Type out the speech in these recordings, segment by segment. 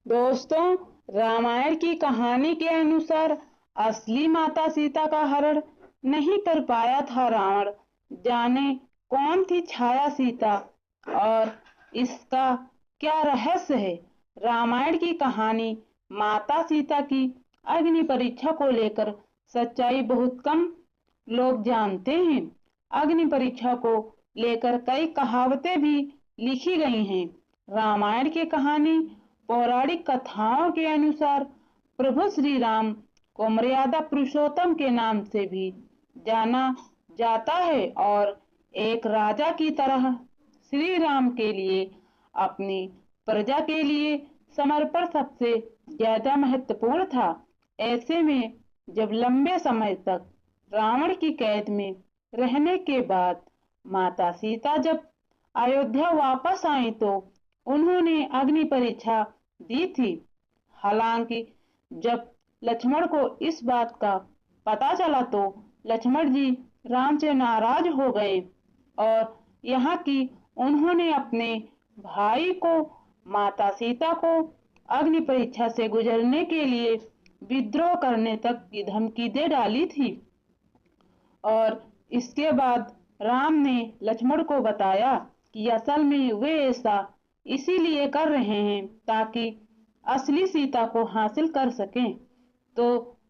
दोस्तों, रामायण की कहानी के अनुसार असली माता सीता का हरण नहीं कर पाया था रावण। जाने कौन थी छाया सीता और इसका क्या रहस्य है। रामायण की कहानी माता सीता की अग्नि परीक्षा को लेकर सच्चाई बहुत कम लोग जानते हैं। अग्नि परीक्षा को लेकर कई कहावतें भी लिखी गई हैं। रामायण की कहानी पौराणिक कथाओं के अनुसार प्रभु श्री राम को मर्यादा पुरुषोत्तम के नाम से भी जाना जाता है और एक राजा की तरह श्री राम के लिए अपनी प्रजा के लिए समर्पण सबसे ज्यादा महत्वपूर्ण था। ऐसे में जब लंबे समय तक रावण की कैद में रहने के बाद माता सीता जब अयोध्या वापस आई तो उन्होंने अग्नि परीक्षा दी थी। हालांकि जब लक्ष्मण को इस बात का पता चला तो लक्ष्मण जी राम से नाराज हो गए और यहाँ की उन्होंने अपने भाई को माता सीता को अग्नि परीक्षा से गुजरने के लिए विद्रोह करने तक की धमकी दे डाली थी। और इसके बाद राम ने लक्ष्मण को बताया कि असल में वे ऐसा इसीलिए कर रहे हैं ताकि असली सीता को हासिल कर सकें। तो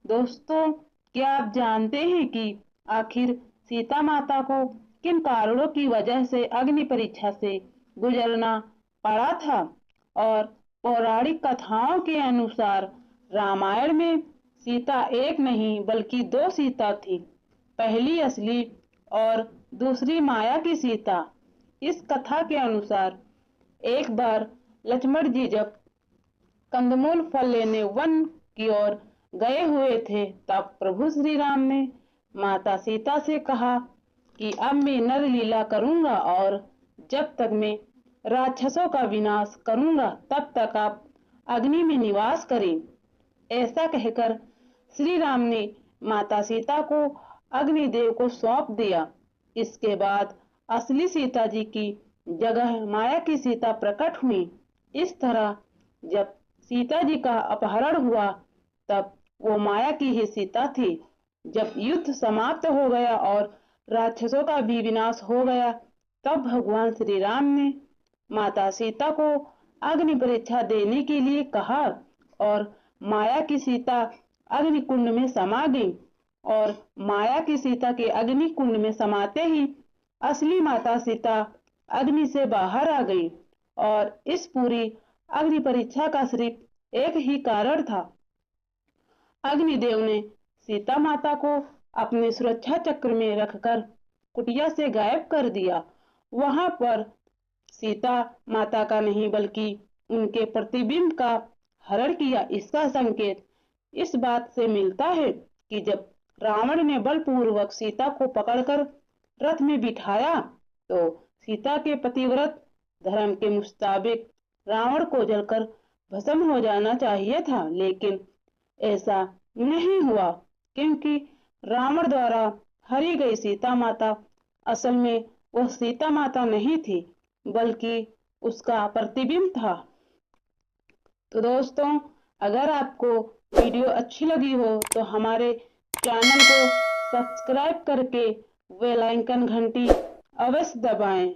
दोस्तों, क्या आप जानते हैं कि आखिर सीता माता को किन कारणों की वजह से अग्नि परीक्षा से गुजरना पड़ा था। और पौराणिक कथाओं के अनुसार रामायण में सीता एक नहीं बल्कि दो सीता थी, पहली असली और दूसरी माया की सीता। इस कथा के अनुसार एक बार लक्ष्मण जी जब कंदमूल फल लेने वन की ओर गए हुए थे तब प्रभु श्री राम ने माता सीता से कहा कि अब मैं नर लीला करूंगा और जब तक मैं राक्षसों का विनाश करूंगा तब तक आप अग्नि में निवास करें। ऐसा कहकर श्री राम ने माता सीता को अग्निदेव को सौंप दिया। इसके बाद असली सीता जी की जगह माया की सीता प्रकट हुई। इस तरह जब सीता जी का अपहरण हुआ तब वो माया की ही सीता थी। जब युद्ध समाप्त हो गया और राक्षसों का भी विनाश हो गया तब भगवान श्री राम ने माता सीता को अग्नि परीक्षा देने के लिए कहा और माया की सीता अग्नि कुंड में समा गई। और माया की सीता के अग्नि कुंड में समाते ही असली माता सीता अग्नि से बाहर आ गई। और इस पूरी अग्नि परीक्षा का सिर्फ एक ही कारण था। अग्निदेव ने सीता माता को अपने सुरक्षा चक्र में रखकर कुटिया से गायब कर दिया। वहां पर सीता माता का नहीं बल्कि उनके प्रतिबिंब का हरण किया। इसका संकेत इस बात से मिलता है कि जब रावण ने बलपूर्वक सीता को पकड़कर रथ में बिठाया तो सीता के पतिव्रत धर्म के मुताबिक रावण को जलकर भस्म हो जाना चाहिए था, लेकिन ऐसा नहीं हुआ क्योंकि रावण द्वारा हरी गई सीता माता असल में वह सीता माता नहीं थी बल्कि उसका प्रतिबिंब था। तो दोस्तों, अगर आपको वीडियो अच्छी लगी हो तो हमारे चैनल को सब्सक्राइब करके बेल आइकन घंटी अवश्य दबाएं।